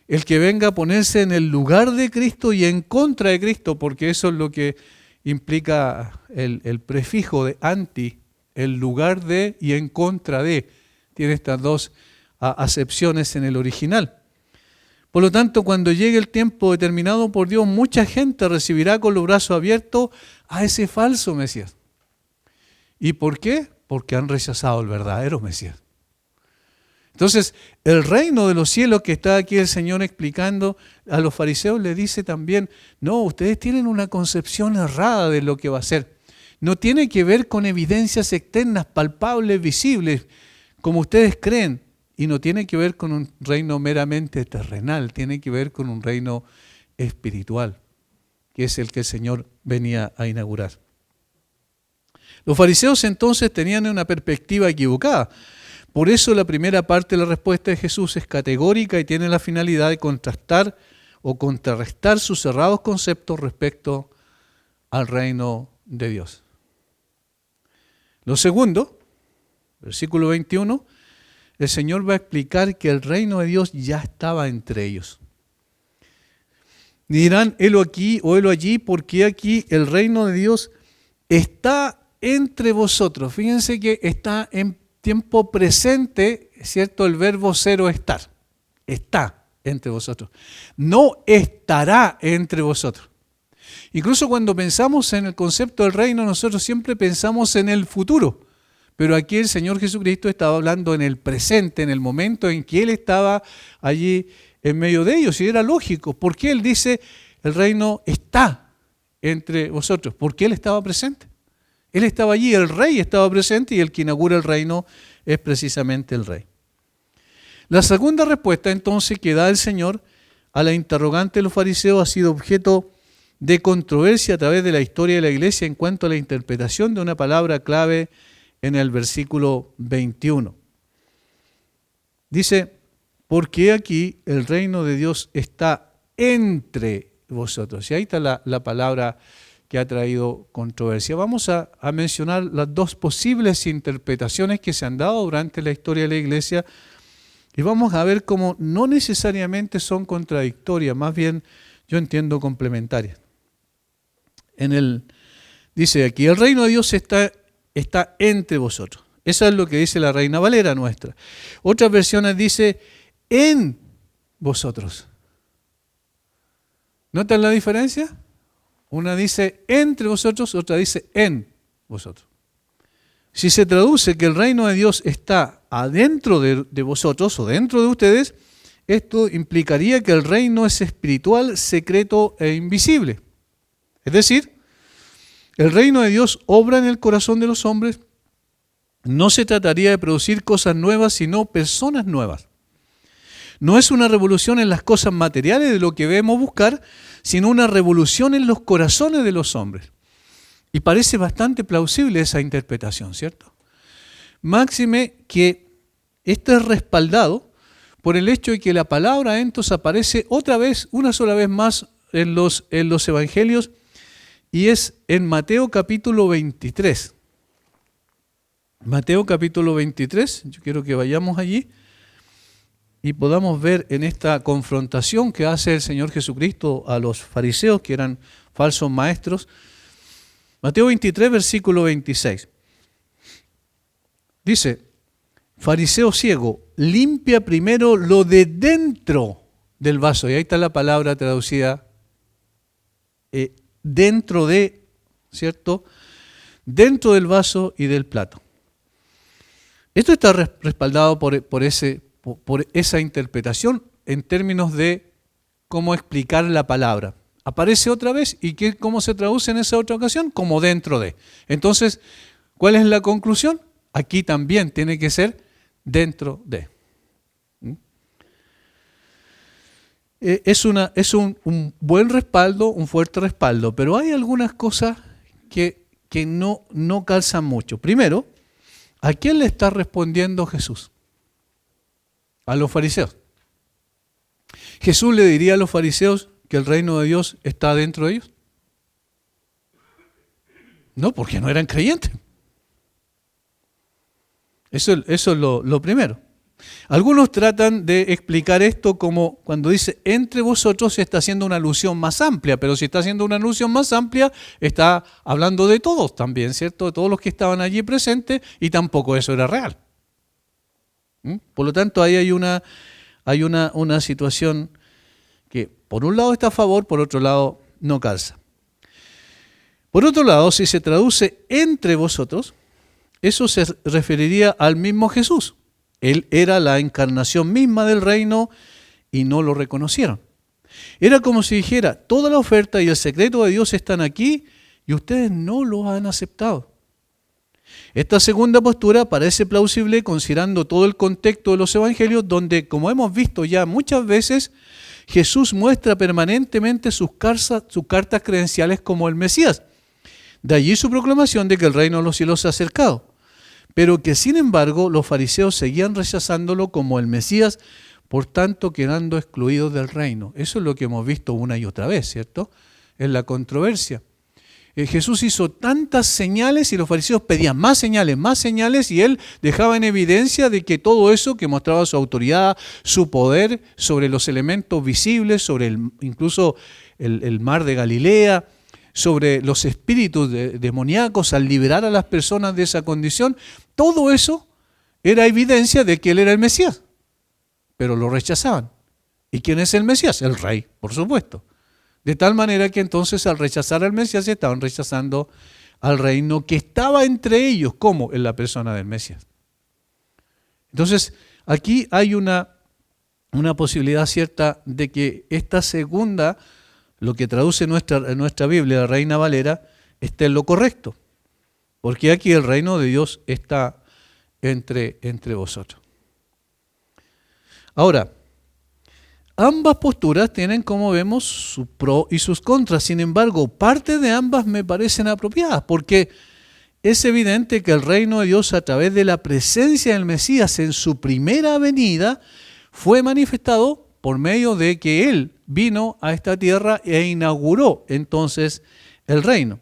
El que venga a ponerse en el lugar de Cristo y en contra de Cristo, porque eso es lo que implica el prefijo de anti, el lugar de y en contra de. Tiene estas dos acepciones en el original. Por lo tanto, cuando llegue el tiempo determinado por Dios, mucha gente recibirá con los brazos abiertos a ese falso Mesías. ¿Y por qué? Porque han rechazado el verdadero Mesías. Entonces, el reino de los cielos que está aquí el Señor explicando a los fariseos le dice también, no, ustedes tienen una concepción errada de lo que va a ser. No tiene que ver con evidencias externas, palpables, visibles, como ustedes creen. Y no tiene que ver con un reino meramente terrenal, tiene que ver con un reino espiritual, que es el que el Señor venía a inaugurar. Los fariseos entonces tenían una perspectiva equivocada. Por eso la primera parte de la respuesta de Jesús es categórica y tiene la finalidad de contrastar o contrarrestar sus cerrados conceptos respecto al reino de Dios. Lo segundo, versículo 21, el Señor va a explicar que el reino de Dios ya estaba entre ellos. Dirán, helo aquí o helo allí, porque aquí el reino de Dios está entre vosotros. Fíjense que está en tiempo presente, ¿cierto? El verbo cero estar. Está entre vosotros. No estará entre vosotros. Incluso cuando pensamos en el concepto del reino, nosotros siempre pensamos en el futuro. Pero aquí el Señor Jesucristo estaba hablando en el presente, en el momento en que Él estaba allí en medio de ellos. Y era lógico. ¿Por qué Él dice el reino está entre vosotros? Porque Él estaba presente. Él estaba allí, el rey estaba presente y el que inaugura el reino es precisamente el rey. La segunda respuesta entonces que da el Señor a la interrogante de los fariseos ha sido objeto de controversia a través de la historia de la iglesia en cuanto a la interpretación de una palabra clave en el versículo 21. Dice, porque aquí el reino de Dios está entre vosotros. Y ahí está la palabra que ha traído controversia. Vamos a mencionar las dos posibles interpretaciones que se han dado durante la historia de la iglesia y vamos a ver cómo no necesariamente son contradictorias, más bien yo entiendo complementarias. Dice aquí, el reino de Dios está entre vosotros. Eso es lo que dice la Reina Valera nuestra. Otras versiones dice en vosotros. ¿Notan la diferencia? Una dice entre vosotros, otra dice en vosotros. Si se traduce que el reino de Dios está adentro de vosotros o dentro de ustedes, esto implicaría que el reino es espiritual, secreto e invisible. Es decir, el reino de Dios obra en el corazón de los hombres. No se trataría de producir cosas nuevas, sino personas nuevas. No es una revolución en las cosas materiales de lo que debemos buscar, sino una revolución en los corazones de los hombres. Y parece bastante plausible esa interpretación, ¿cierto? Máxime que esto es respaldado por el hecho de que la palabra entos aparece otra vez, una sola vez más en los evangelios, y es en Mateo capítulo 23. Mateo capítulo 23, yo quiero que vayamos allí y podamos ver en esta confrontación que hace el Señor Jesucristo a los fariseos, que eran falsos maestros. Mateo 23, versículo 26. Dice, fariseo ciego, limpia primero lo de dentro del vaso. Y ahí está la palabra traducida, dentro de, ¿cierto? Dentro del vaso y del plato. Esto está respaldado por esa interpretación en términos de cómo explicar la palabra. Aparece otra vez y ¿cómo se traduce en esa otra ocasión? Como dentro de. Entonces, ¿cuál es la conclusión? Aquí también tiene que ser dentro de. Es un buen respaldo, un fuerte respaldo, pero hay algunas cosas que no calzan mucho. Primero, ¿a quién le está respondiendo Jesús? A los fariseos. ¿Jesús le diría a los fariseos que el reino de Dios está dentro de ellos? No, porque no eran creyentes. Eso es lo primero. Algunos tratan de explicar esto como cuando dice entre vosotros se está haciendo una alusión más amplia, pero si está haciendo una alusión más amplia está hablando de todos también, ¿cierto? De todos los que estaban allí presentes y tampoco eso era real. Por lo tanto, ahí hay una situación que por un lado está a favor, por otro lado no calza. Por otro lado, si se traduce entre vosotros, eso se referiría al mismo Jesús. Él era la encarnación misma del reino y no lo reconocieron. Era como si dijera, toda la oferta y el secreto de Dios están aquí y ustedes no lo han aceptado. Esta segunda postura parece plausible considerando todo el contexto de los evangelios, donde, como hemos visto ya muchas veces, Jesús muestra permanentemente sus cartas credenciales como el Mesías. De allí su proclamación de que el reino de los cielos se ha acercado, pero que sin embargo los fariseos seguían rechazándolo como el Mesías, por tanto quedando excluidos del reino. Eso es lo que hemos visto una y otra vez, ¿cierto? En la controversia. Jesús hizo tantas señales y los fariseos pedían más señales, y él dejaba en evidencia de que todo eso que mostraba su autoridad, su poder sobre los elementos visibles, sobre incluso el mar de Galilea, sobre los espíritus demoníacos al liberar a las personas de esa condición, todo eso era evidencia de que él era el Mesías, pero lo rechazaban. ¿Y quién es el Mesías? El rey, por supuesto. De tal manera que entonces al rechazar al Mesías estaban rechazando al reino que estaba entre ellos, como en la persona del Mesías. Entonces, aquí hay una posibilidad cierta de que esta segunda, lo que traduce nuestra Biblia, la Reina Valera, esté en lo correcto. Porque aquí el reino de Dios está entre vosotros. Ahora, ambas posturas tienen, como vemos, sus pros y sus contras. Sin embargo, parte de ambas me parecen apropiadas, porque es evidente que el reino de Dios, a través de la presencia del Mesías en su primera venida, fue manifestado por medio de que Él vino a esta tierra e inauguró entonces el reino.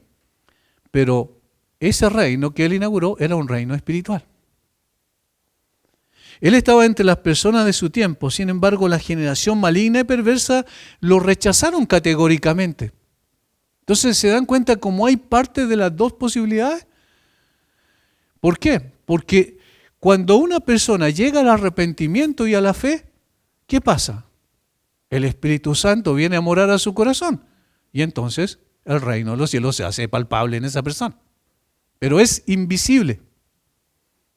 Pero ese reino que Él inauguró era un reino espiritual. Él estaba entre las personas de su tiempo, sin embargo, la generación maligna y perversa lo rechazaron categóricamente. Entonces, ¿se dan cuenta cómo hay parte de las dos posibilidades? ¿Por qué? Porque cuando una persona llega al arrepentimiento y a la fe, ¿qué pasa? El Espíritu Santo viene a morar a su corazón y entonces el reino de los cielos se hace palpable en esa persona. Pero es invisible.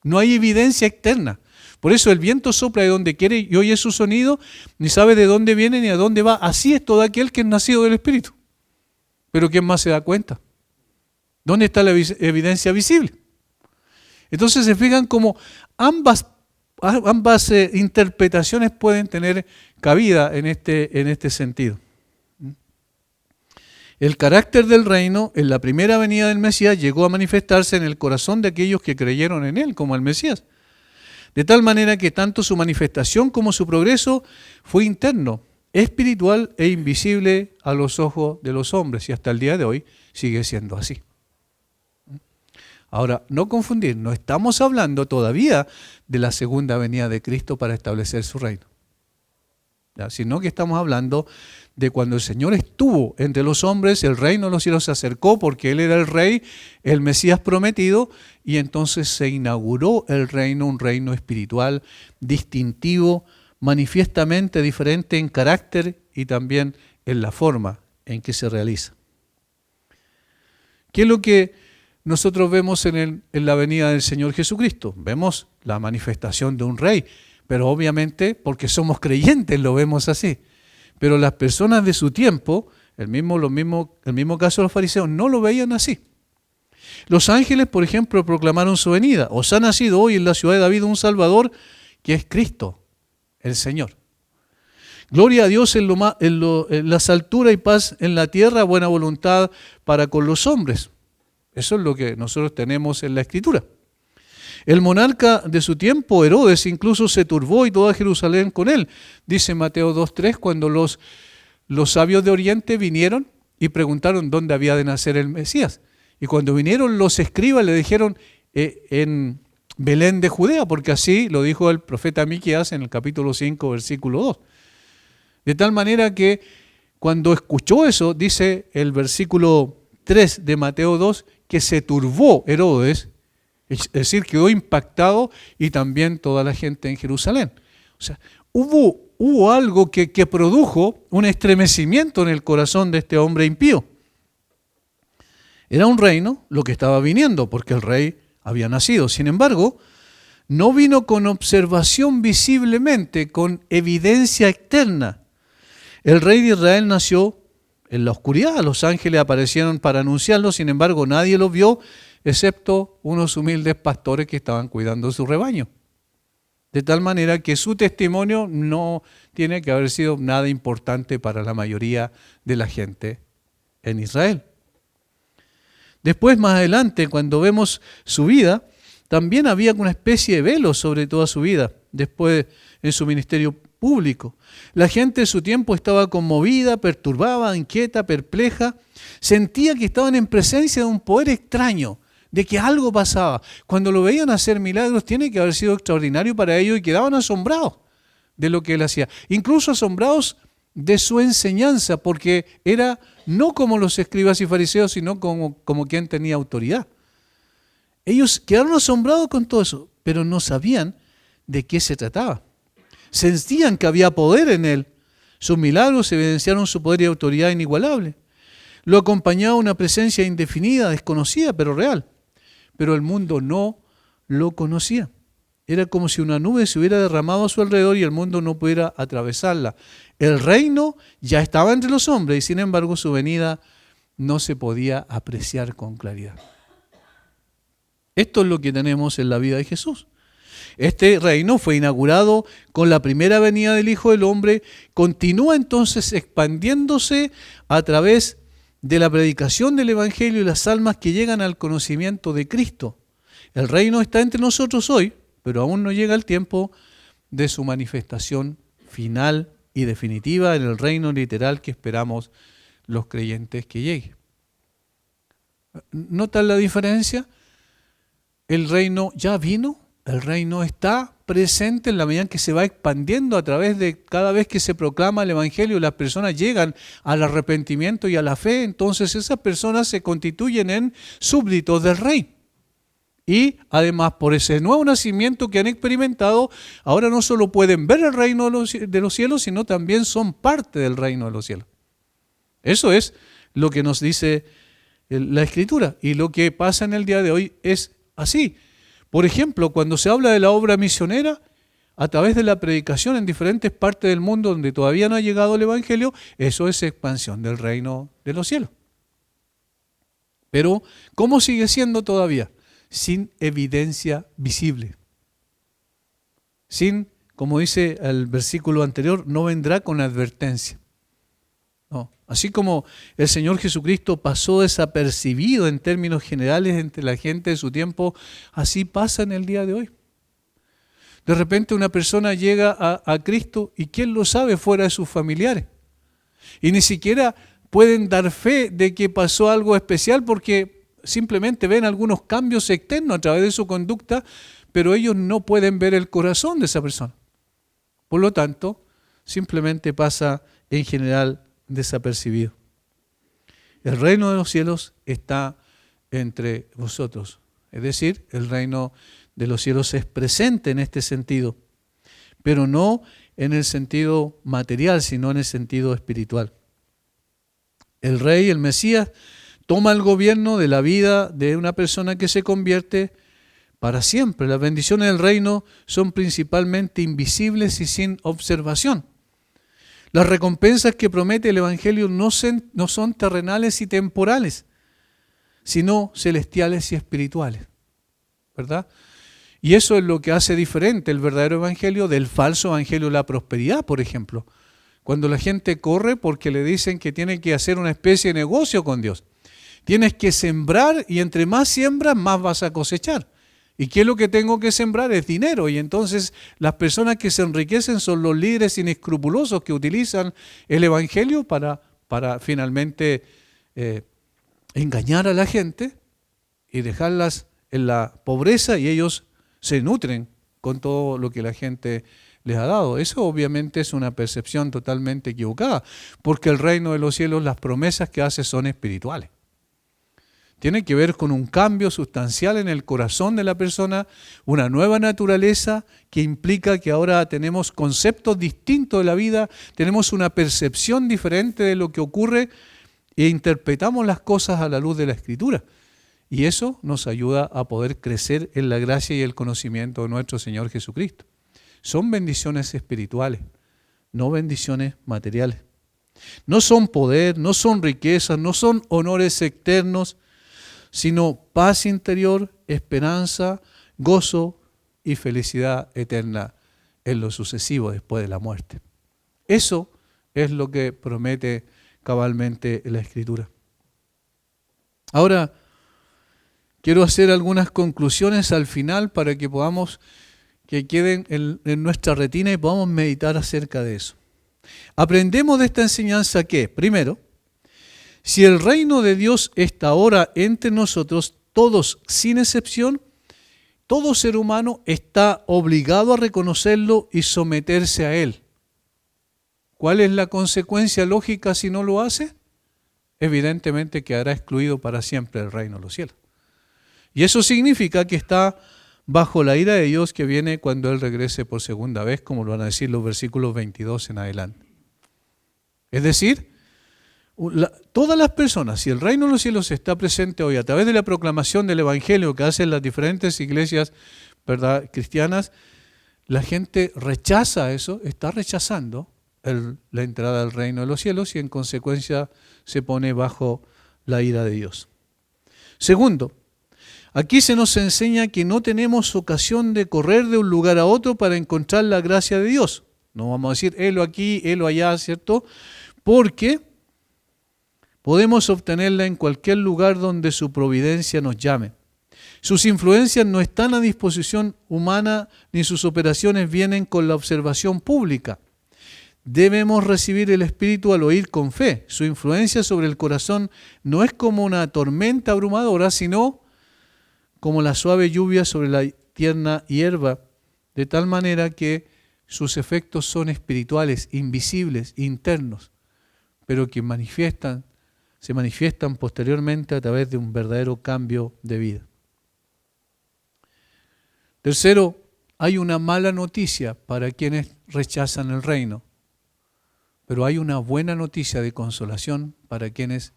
No hay evidencia externa. Por eso el viento sopla de donde quiere y oye su sonido, ni sabe de dónde viene ni a dónde va. Así es todo aquel que es nacido del Espíritu. Pero ¿quién más se da cuenta? ¿Dónde está la evidencia visible? Entonces se fijan cómo ambas interpretaciones pueden tener cabida en este sentido. El carácter del reino en la primera venida del Mesías llegó a manifestarse en el corazón de aquellos que creyeron en él como el Mesías. De tal manera que tanto su manifestación como su progreso fue interno, espiritual e invisible a los ojos de los hombres, y hasta el día de hoy sigue siendo así. Ahora, no confundir, no estamos hablando todavía de la segunda venida de Cristo para establecer su reino, ¿ya? Sino que estamos hablando de cuando el Señor estuvo entre los hombres, el reino de los cielos se acercó porque Él era el Rey, el Mesías prometido, y entonces se inauguró el reino, un reino espiritual, distintivo, manifiestamente diferente en carácter y también en la forma en que se realiza. ¿Qué es lo que nosotros vemos en la venida del Señor Jesucristo? Vemos la manifestación de un Rey, pero obviamente porque somos creyentes lo vemos así. Pero las personas de su tiempo, el mismo caso de los fariseos, no lo veían así. Los ángeles, por ejemplo, proclamaron su venida. Os ha nacido hoy en la ciudad de David un Salvador, que es Cristo, el Señor. Gloria a Dios en las alturas y paz en la tierra, buena voluntad para con los hombres. Eso es lo que nosotros tenemos en la Escritura. El monarca de su tiempo, Herodes, incluso se turbó y toda Jerusalén con él. Dice Mateo 2:3, cuando los sabios de Oriente vinieron y preguntaron dónde había de nacer el Mesías. Y cuando vinieron los escribas le dijeron en Belén de Judea, porque así lo dijo el profeta Miqueas en el capítulo 5, versículo 2. De tal manera que cuando escuchó eso, dice el versículo 3 de Mateo 2, que se turbó Herodes Es decir, quedó impactado y también toda la gente en Jerusalén. O sea, hubo algo que produjo un estremecimiento en el corazón de este hombre impío. Era un reino lo que estaba viniendo, porque el rey había nacido. Sin embargo, no vino con observación visiblemente, con evidencia externa. El rey de Israel nació en la oscuridad. Los ángeles aparecieron para anunciarlo, sin embargo, nadie lo vio, excepto unos humildes pastores que estaban cuidando su rebaño. De tal manera que su testimonio no tiene que haber sido nada importante para la mayoría de la gente en Israel. Después, más adelante, cuando vemos su vida, también había una especie de velo sobre toda su vida, después en su ministerio público. La gente de su tiempo estaba conmovida, perturbada, inquieta, perpleja, sentía que estaban en presencia de un poder extraño, de que algo pasaba. Cuando lo veían hacer milagros, tiene que haber sido extraordinario para ellos y quedaban asombrados de lo que él hacía. Incluso asombrados de su enseñanza, porque era no como los escribas y fariseos, sino como quien tenía autoridad. Ellos quedaron asombrados con todo eso, pero no sabían de qué se trataba. Sentían que había poder en él. Sus milagros evidenciaron su poder y autoridad inigualable. Lo acompañaba una presencia indefinida, desconocida, pero real. Pero el mundo no lo conocía. Era como si una nube se hubiera derramado a su alrededor y el mundo no pudiera atravesarla. El reino ya estaba entre los hombres y sin embargo su venida no se podía apreciar con claridad. Esto es lo que tenemos en la vida de Jesús. Este reino fue inaugurado con la primera venida del Hijo del Hombre, continúa entonces expandiéndose a través de la predicación del Evangelio y las almas que llegan al conocimiento de Cristo. El reino está entre nosotros hoy, pero aún no llega el tiempo de su manifestación final y definitiva en el reino literal que esperamos los creyentes que llegue. ¿Notan la diferencia? El reino ya vino, el reino está presente en la medida en que se va expandiendo a través de cada vez que se proclama el Evangelio y las personas llegan al arrepentimiento y a la fe, entonces esas personas se constituyen en súbditos del rey. Y además por ese nuevo nacimiento que han experimentado, ahora no solo pueden ver el reino de los cielos, sino también son parte del reino de los cielos. Eso es lo que nos dice la Escritura y lo que pasa en el día de hoy es así. Por ejemplo, cuando se habla de la obra misionera, a través de la predicación en diferentes partes del mundo donde todavía no ha llegado el Evangelio, eso es expansión del reino de los cielos. Pero, ¿cómo sigue siendo todavía? Sin evidencia visible. Sin, como dice el versículo anterior, no vendrá con advertencia. No. Así como el Señor Jesucristo pasó desapercibido en términos generales entre la gente de su tiempo, así pasa en el día de hoy. De repente una persona llega a Cristo y ¿quién lo sabe fuera de sus familiares? Y ni siquiera pueden dar fe de que pasó algo especial porque simplemente ven algunos cambios externos a través de su conducta, pero ellos no pueden ver el corazón de esa persona. Por lo tanto, simplemente pasa en general desapercibido. El reino de los cielos está entre vosotros. Es decir, el reino de los cielos es presente en este sentido, pero no en el sentido material, sino en el sentido espiritual. El rey, el Mesías, toma el gobierno de la vida de una persona que se convierte para siempre. Las bendiciones del reino son principalmente invisibles y sin observación. Las recompensas que promete el Evangelio no son terrenales y temporales, sino celestiales y espirituales, ¿verdad? Y eso es lo que hace diferente el verdadero Evangelio del falso Evangelio de la prosperidad, por ejemplo. Cuando la gente corre porque le dicen que tiene que hacer una especie de negocio con Dios. Tienes que sembrar y entre más siembras, más vas a cosechar. ¿Y qué es lo que tengo que sembrar? Es dinero. Y entonces las personas que se enriquecen son los líderes inescrupulosos que utilizan el Evangelio para finalmente engañar a la gente y dejarlas en la pobreza y ellos se nutren con todo lo que la gente les ha dado. Eso obviamente es una percepción totalmente equivocada, porque el reino de los cielos, las promesas que hace son espirituales. Tiene que ver con un cambio sustancial en el corazón de la persona, una nueva naturaleza que implica que ahora tenemos conceptos distintos de la vida, tenemos una percepción diferente de lo que ocurre e interpretamos las cosas a la luz de la Escritura. Y eso nos ayuda a poder crecer en la gracia y el conocimiento de nuestro Señor Jesucristo. Son bendiciones espirituales, no bendiciones materiales. No son poder, no son riquezas, no son honores externos, sino paz interior, esperanza, gozo y felicidad eterna en lo sucesivo después de la muerte. Eso es lo que promete cabalmente la Escritura. Ahora, quiero hacer algunas conclusiones al final para que podamos, que queden en nuestra retina y podamos meditar acerca de eso. Aprendemos de esta enseñanza que, primero, si el reino de Dios está ahora entre nosotros, todos sin excepción, todo ser humano está obligado a reconocerlo y someterse a él. ¿Cuál es la consecuencia lógica si no lo hace? Evidentemente quedará excluido para siempre del reino de los cielos. Y eso significa que está bajo la ira de Dios que viene cuando Él regrese por segunda vez, como lo van a decir los versículos 22 en adelante. Es decir, todas las personas, si el reino de los cielos está presente hoy a través de la proclamación del Evangelio que hacen las diferentes iglesias, ¿verdad?, cristianas, la gente rechaza eso, está rechazando la entrada al reino de los cielos y en consecuencia se pone bajo la ira de Dios. Segundo, aquí se nos enseña que no tenemos ocasión de correr de un lugar a otro para encontrar la gracia de Dios. No vamos a decir, helo aquí, helo allá, ¿cierto? Porque podemos obtenerla en cualquier lugar donde su providencia nos llame. Sus influencias no están a disposición humana ni sus operaciones vienen con la observación pública. Debemos recibir el Espíritu al oír con fe. Su influencia sobre el corazón no es como una tormenta abrumadora, sino como la suave lluvia sobre la tierna hierba, de tal manera que sus efectos son espirituales, invisibles, internos, pero que se manifiestan posteriormente a través de un verdadero cambio de vida. Tercero, hay una mala noticia para quienes rechazan el reino, pero hay una buena noticia de consolación para quienes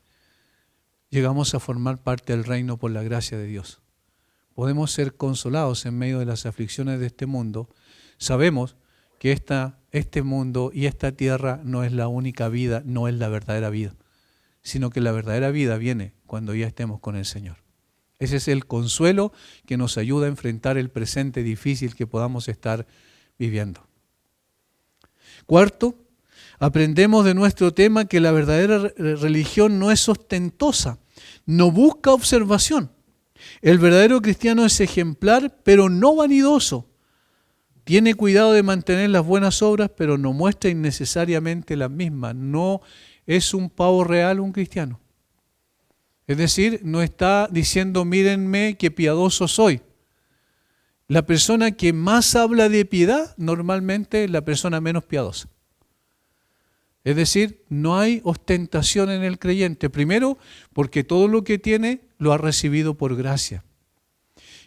llegamos a formar parte del reino por la gracia de Dios. Podemos ser consolados en medio de las aflicciones de este mundo. Sabemos que este mundo y esta tierra no es la única vida, no es la verdadera vida, sino que la verdadera vida viene cuando ya estemos con el Señor. Ese es el consuelo que nos ayuda a enfrentar el presente difícil que podamos estar viviendo. Cuarto, aprendemos de nuestro tema que la verdadera religión no es ostentosa, no busca observación. El verdadero cristiano es ejemplar, pero no vanidoso. Tiene cuidado de mantener las buenas obras, pero no muestra innecesariamente las mismas. No es un pavo real un cristiano. Es decir, no está diciendo, mírenme qué piadoso soy. La persona que más habla de piedad, normalmente es la persona menos piadosa. Es decir, no hay ostentación en el creyente. Primero, porque todo lo que tiene lo ha recibido por gracia.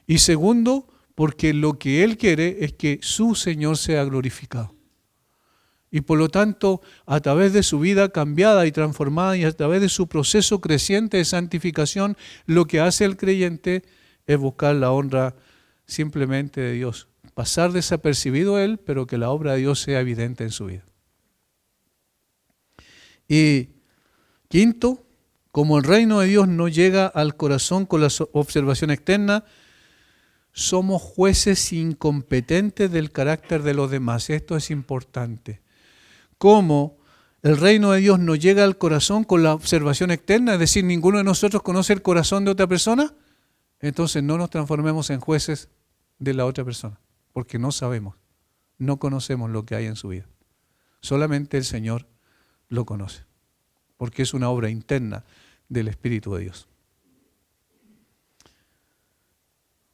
Y segundo, porque lo que Él quiere es que su Señor sea glorificado. Y por lo tanto, a través de su vida cambiada y transformada y a través de su proceso creciente de santificación, lo que hace el creyente es buscar la honra simplemente de Dios. Pasar desapercibido Él, pero que la obra de Dios sea evidente en su vida. Y quinto, como el reino de Dios no llega al corazón con la observación externa, somos jueces incompetentes del carácter de los demás. Esto es importante. Como el reino de Dios no llega al corazón con la observación externa, es decir, ninguno de nosotros conoce el corazón de otra persona, entonces no nos transformemos en jueces de la otra persona, porque no sabemos, no conocemos lo que hay en su vida. Solamente el Señor lo conoce, porque es una obra interna del Espíritu de Dios.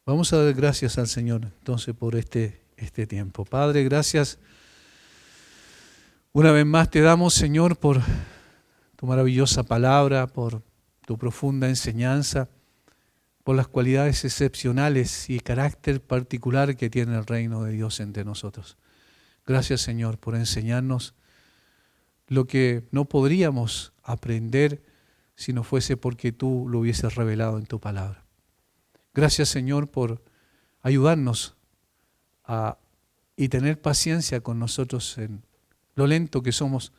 Vamos a dar gracias al Señor entonces por este tiempo. Padre, gracias. Una vez más te damos, Señor, por tu maravillosa palabra, por tu profunda enseñanza. por las cualidades excepcionales y carácter particular que tiene el reino de Dios entre nosotros. Gracias, Señor, por enseñarnos lo que no podríamos aprender si no fuese porque tú lo hubieses revelado en tu palabra. Gracias, Señor, por ayudarnos y tener paciencia con nosotros en lo lento que somos,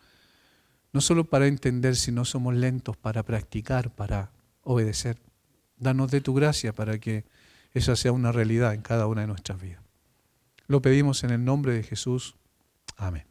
no solo para entender, sino somos lentos para practicar, para obedecer. Danos de tu gracia para que esa sea una realidad en cada una de nuestras vidas. Lo pedimos en el nombre de Jesús. Amén.